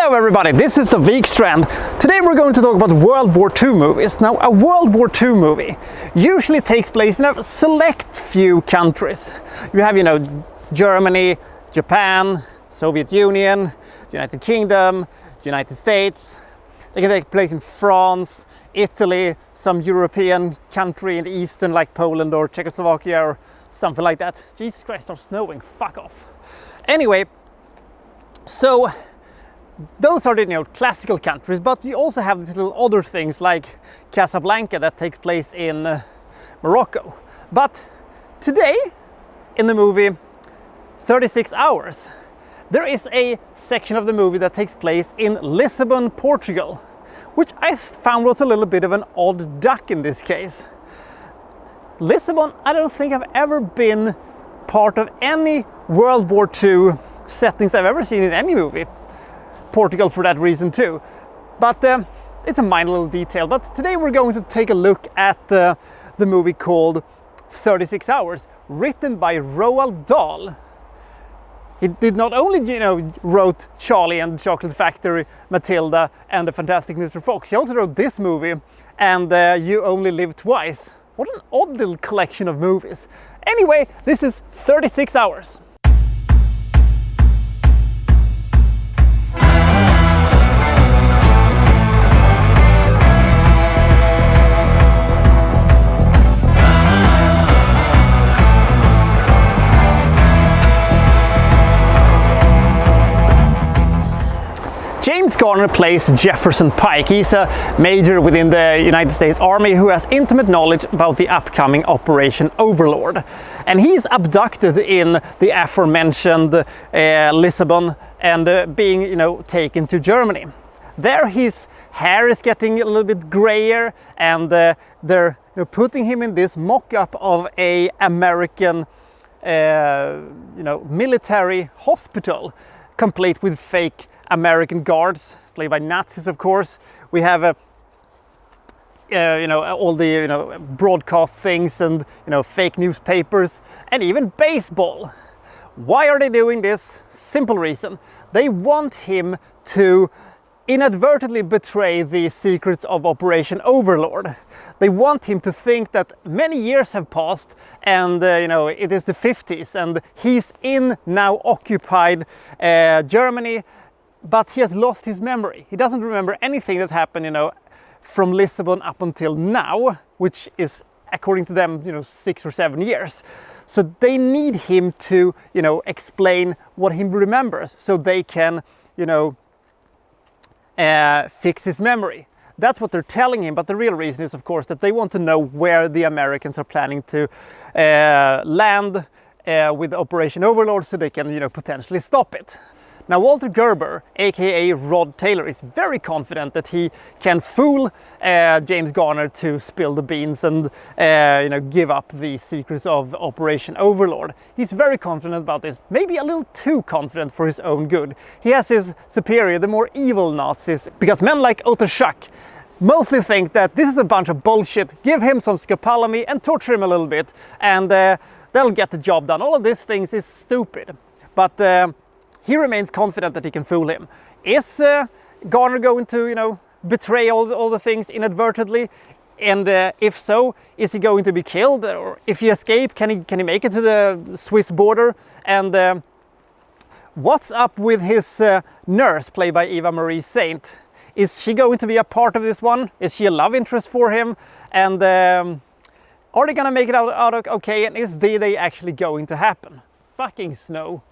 Hello everybody, this is the Vikstrand. Today we're going to talk about World War II movies. Now, a World War II movie usually takes place in a select few countries. You have, Germany, Japan, Soviet Union, United Kingdom, United States. They can take place in France, Italy, some European country in the eastern like Poland or Czechoslovakia or something like that. Jesus Christ, it's snowing, fuck off. Anyway, so those are the classical countries, but you also have these little other things like Casablanca that takes place in Morocco. But today, in the movie 36 Hours, there is a section of the movie that takes place in Lisbon, Portugal, which I found was a little bit of an odd duck in this case. Lisbon, I don't think I've ever been part of any World War II settings I've ever seen in any movie. Portugal for that reason too, but it's a minor little detail. But today we're going to take a look at the movie called 36 Hours, written by Roald Dahl. He did not only wrote Charlie and the Chocolate Factory, Matilda and the Fantastic Mr. Fox, he also wrote this movie and You Only Live Twice. What an odd little collection of movies. Anyway, this is 36 Hours. James Garner plays Jefferson Pike. He's a major within the United States Army who has intimate knowledge about the upcoming Operation Overlord. And he's abducted in the aforementioned Lisbon and being, taken to Germany. There his hair is getting a little bit grayer and they're putting him in this mock-up of a American military hospital, complete with fake American guards, played by Nazis, of course. We have all the broadcast things and fake newspapers and even baseball. Why are they doing this? Simple reason: they want him to inadvertently betray the secrets of Operation Overlord. They want him to think that many years have passed and it is the 50s and he's in now occupied Germany. But he has lost his memory. He doesn't remember anything that happened, from Lisbon up until now, which is, according to them, 6 or 7 years. So they need him to, explain what he remembers so they can, fix his memory. That's what they're telling him, but the real reason is, of course, that they want to know where the Americans are planning to land with Operation Overlord so they can, potentially stop it. Now, Walter Gerber, aka Rod Taylor, is very confident that he can fool James Garner to spill the beans and give up the secrets of Operation Overlord. He's very confident about this, maybe a little too confident for his own good. He has his superior, the more evil Nazis, because men like Otto Schack mostly think that this is a bunch of bullshit. Give him some scopolamine and torture him a little bit, and they'll get the job done. All of these things is stupid, but he remains confident that he can fool him. Is Garner going to, betray all the things inadvertently? And if so, is he going to be killed? Or if he escapes, can he make it to the Swiss border? And what's up with his nurse, played by Eva Marie Saint? Is she going to be a part of this one? Is she a love interest for him? And are they gonna make it out okay? And is D-Day actually going to happen? Fucking snow.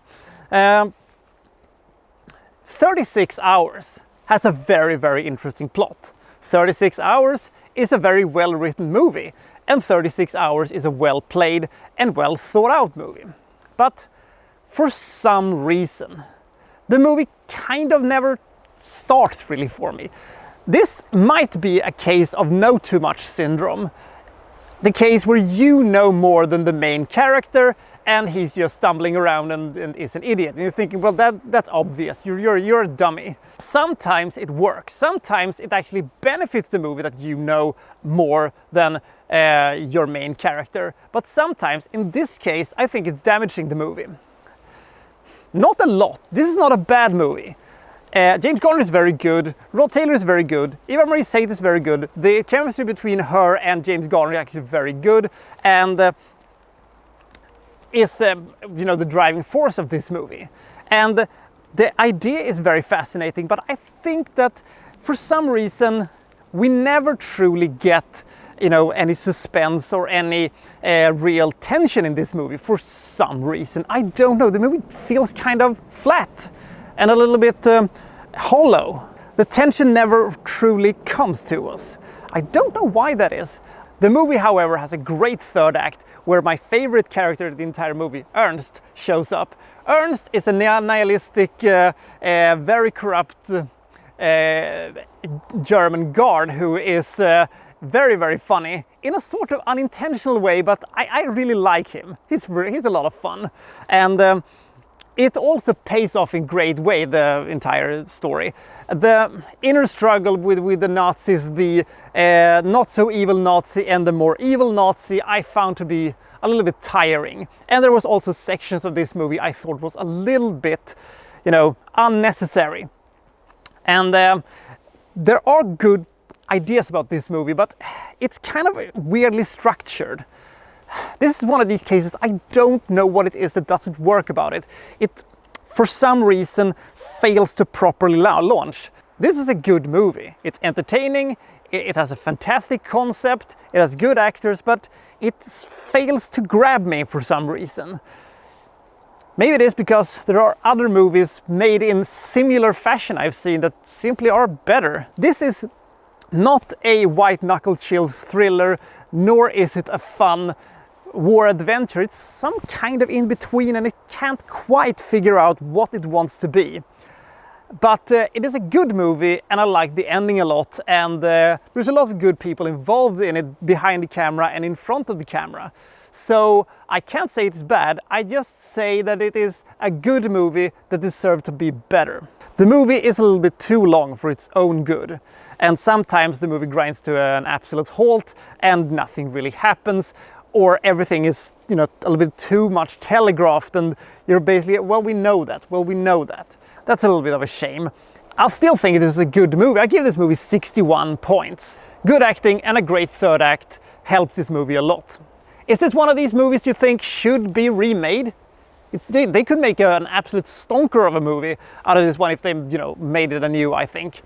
36 Hours has a very, very interesting plot. 36 Hours is a very well-written movie, and 36 Hours is a well-played and well-thought-out movie. But for some reason, the movie kind of never starts really for me. This might be a case of know too much syndrome. The case where you know more than the main character and he's just stumbling around and is an idiot. And you're thinking, well, that's obvious. You're a dummy. Sometimes it works. Sometimes it actually benefits the movie that you know more than your main character. But sometimes, in this case, I think it's damaging the movie. Not a lot. This is not a bad movie. James Garner is very good, Rod Taylor is very good, Eva Marie Saint is very good, the chemistry between her and James Garner is actually very good, and is the driving force of this movie. And the idea is very fascinating, but I think that for some reason we never truly get any suspense or any real tension in this movie for some reason. I don't know, the movie feels kind of flat and a little bit hollow. The tension never truly comes to us. I don't know why that is. The movie, however, has a great third act where my favorite character in the entire movie, Ernst, shows up. Ernst is a nihilistic, very corrupt German guard who is very, very funny in a sort of unintentional way, but I really like him. He's a lot of fun. And it also pays off in great way, the entire story. The inner struggle with the Nazis, the not so evil Nazi and the more evil Nazi, I found to be a little bit tiring. And there was also sections of this movie I thought was a little bit, unnecessary. And there are good ideas about this movie, but it's kind of weirdly structured. This is one of these cases I don't know what it is that doesn't work about it. It, for some reason, fails to properly launch. This is a good movie. It's entertaining, it has a fantastic concept, it has good actors, but it fails to grab me for some reason. Maybe it is because there are other movies made in similar fashion I've seen that simply are better. This is not a white knuckle chills thriller, nor is it a fun war adventure. It's some kind of in between, and it can't quite figure out what it wants to be. But it is a good movie, and I like the ending a lot, and there's a lot of good people involved in it, behind the camera and in front of the camera. So I can't say it's bad, I just say that it is a good movie that deserves to be better. The movie is a little bit too long for its own good, and sometimes the movie grinds to an absolute halt and nothing really happens, or everything is, a little bit too much telegraphed, and you're basically, well, we know that. That's a little bit of a shame. I'll still think it is a good movie. I give this movie 61 points. Good acting and a great third act helps this movie a lot. Is this one of these movies you think should be remade? They could make an absolute stonker of a movie out of this one if they, made it anew, I think.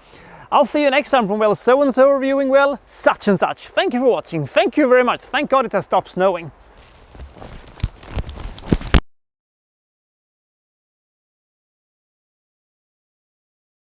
I'll see you next time from, well, so-and-so reviewing, well, such and such. Thank you for watching. Thank you very much. Thank God it has stopped snowing.